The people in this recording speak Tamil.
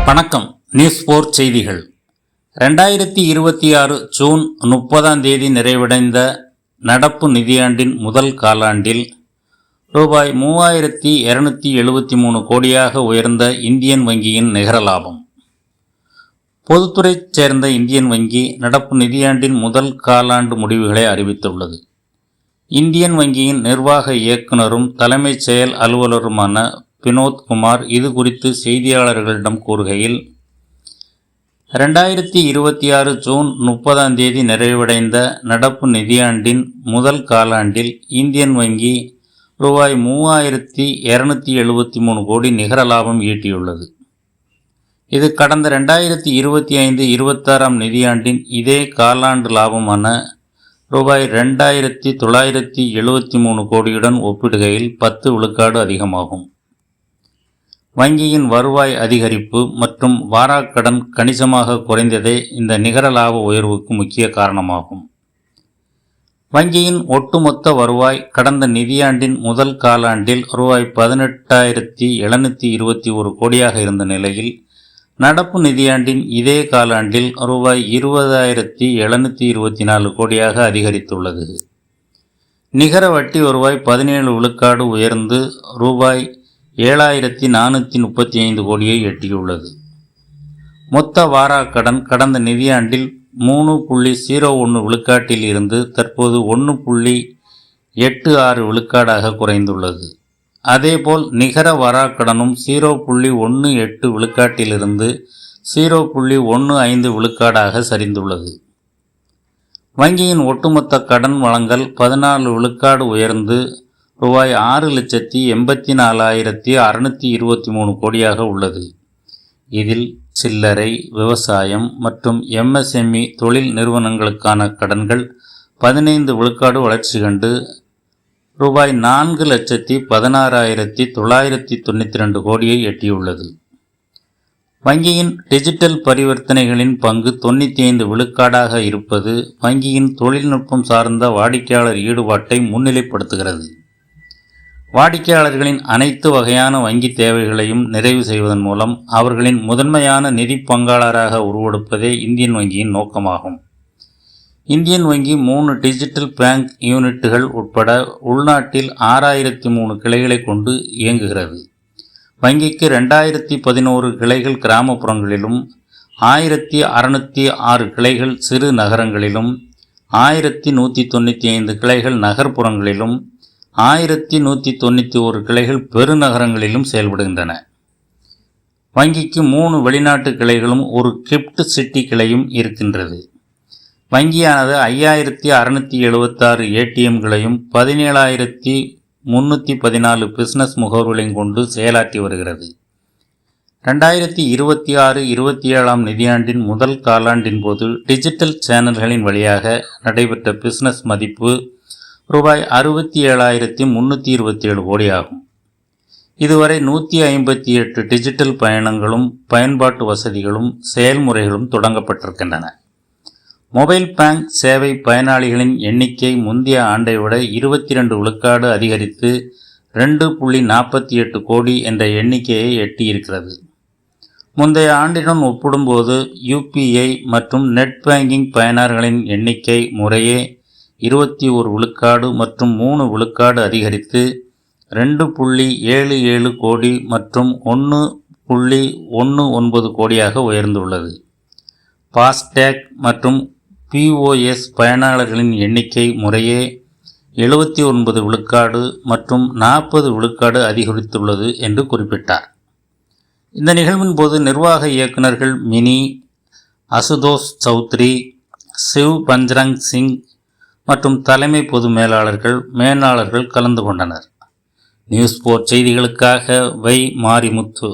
வணக்கம். நியூஸ் 4 செய்திகள். 2026 ஜூன் 30 நிறைவடைந்த நடப்பு நிதியாண்டின் முதல் காலாண்டில் ரூபாய் 3273 கோடியாக உயர்ந்த இந்தியன் வங்கியின் நிகர லாபம். பொதுத்துறையைச் சேர்ந்த இந்தியன் வங்கி நடப்பு நிதியாண்டின் முதல் காலாண்டு முடிவுகளை அறிவித்துள்ளது. இந்தியன் வங்கியின் நிர்வாக இயக்குனரும் தலைமைச் செயல் அலுவலருமான வினோத் குமார் இது குறித்து செய்தியாளர்களிடம் கூறுகையில், 2026 ஜூன் 30 நிறைவடைந்த நடப்பு நிதியாண்டின் முதல் காலாண்டில் இந்தியன் வங்கி ரூபாய் 3273 கோடி நிகர லாபம் ஈட்டியுள்ளது. இது கடந்த 2025-26 நிதியாண்டின் இதே காலாண்டு லாபமான ரூபாய் 2973 கோடியுடன் ஒப்பிடுகையில் 10 விழுக்காடு அதிகமாகும். வங்கியின் வருவாய் அதிகரிப்பு மற்றும் வாராக்கடன் கணிசமாக குறைந்ததே இந்த நிகர லாப உயர்வுக்கு முக்கிய காரணமாகும். வங்கியின் ஒட்டுமொத்த வருவாய் கடந்த நிதியாண்டின் முதல் காலாண்டில் ரூபாய் 18,721 கோடியாக இருந்த நிலையில் நடப்பு நிதியாண்டின் இதே காலாண்டில் ரூபாய் 20,724 கோடியாக அதிகரித்துள்ளது. நிகர வட்டி வருவாய் 17 விழுக்காடு உயர்ந்து ரூபாய் 7,435 கோடியை எட்டியுள்ளது. மொத்த வாராக்கடன் கடந்த நிதியாண்டில் 3.01 விழுக்காட்டில் இருந்து தற்போது 1.86 விழுக்காடாக குறைந்துள்ளது. அதேபோல் நிகர வாராக்கடனும் 0.18 விழுக்காட்டிலிருந்து 0.15 விழுக்காடாக சரிந்துள்ளது. வங்கியின் ஒட்டுமொத்த கடன் வழங்கல் 14 விழுக்காடு உயர்ந்து ரூபாய் 6,84,623 கோடியாக உள்ளது. இதில் சில்லறை, விவசாயம் மற்றும் MSME தொழில் நிறுவனங்களுக்கான கடன்கள் 15 விழுக்காடு வளர்ச்சி கண்டு ரூபாய் 4,16,992 கோடியை எட்டியுள்ளது. வங்கியின் டிஜிட்டல் பரிவர்த்தனைகளின் பங்கு 95 விழுக்காடாக இருப்பது வங்கியின் தொழில்நுட்பம் சார்ந்த வாடிக்கையாளர் ஈடுபாட்டை முன்னிலைப்படுத்துகிறது. வாடிக்கையாளர்களின் அனைத்து வகையான வங்கி தேவைகளையும் நிறைவு செய்வதன் மூலம் அவர்களின் முதன்மையான நிதி பங்காளராக உருவெடுப்பதே இந்தியன் வங்கியின் நோக்கமாகும். இந்தியன் வங்கி 3 டிஜிட்டல் பேங்க் யூனிட்டுகள் உட்பட உள்நாட்டில் 6,003 கிளைகளை கொண்டு இயங்குகிறது. வங்கிக்கு 2011 கிளைகள் கிராமப்புறங்களிலும், 1,606 கிளைகள் சிறு நகரங்களிலும், 1,195 கிளைகள் நகர்ப்புறங்களிலும், 1,191 கிளைகள் பெருநகரங்களிலும் செயல்படுகின்றன. வங்கிக்கு 3 வெளிநாட்டு கிளைகளும் ஒரு கிஃப்ட் சிட்டி கிளையும் இருக்கின்றது. வங்கியானது 5,676 ATMகளையும் 17,314 பிசினஸ் முகவர்களையும் கொண்டு செயலாற்றி வருகிறது. 2026-27 நிதியாண்டின் முதல் காலாண்டின் போது டிஜிட்டல் சேனல்களின் வழியாக நடைபெற்ற பிசினஸ் மதிப்பு ரூபாய் 67,327 கோடி ஆகும். இதுவரை 158 டிஜிட்டல் பயணங்களும் பயன்பாட்டு வசதிகளும் செயல்முறைகளும் தொடங்கப்பட்டிருக்கின்றன. மொபைல் பேங்க் சேவை பயனாளிகளின் எண்ணிக்கை முந்தைய ஆண்டை விட 22 விழுக்காடு அதிகரித்து 2.48 கோடி என்ற எண்ணிக்கையை எட்டியிருக்கிறது. முந்தைய ஆண்டுடன் ஒப்பிடும்போது UPI மற்றும் நெட் பேங்கிங் பயனர்களின் எண்ணிக்கை முறையே 21 விழுக்காடு மற்றும் 3 விழுக்காடு அதிகரித்து 2.77 கோடி மற்றும் 1.19 கோடியாக உயர்ந்துள்ளது. பாஸ்டேக் மற்றும் POS பயனாளர்களின் எண்ணிக்கை முறையே 79 விழுக்காடு மற்றும் 40 விழுக்காடு அதிகரித்துள்ளது என்று குறிப்பிட்டார். இந்த நிகழ்வின் போது நிர்வாக இயக்குநர்கள் மினி, அசுதோஷ் சௌத்ரி, சிவ் பஞ்சரங் சிங் மற்றும் தலைமை பொது மேலாளர்கள் கலந்து கொண்டனர். நியூஸ் 4 செய்திகளுக்காக வை மாரிமுத்து.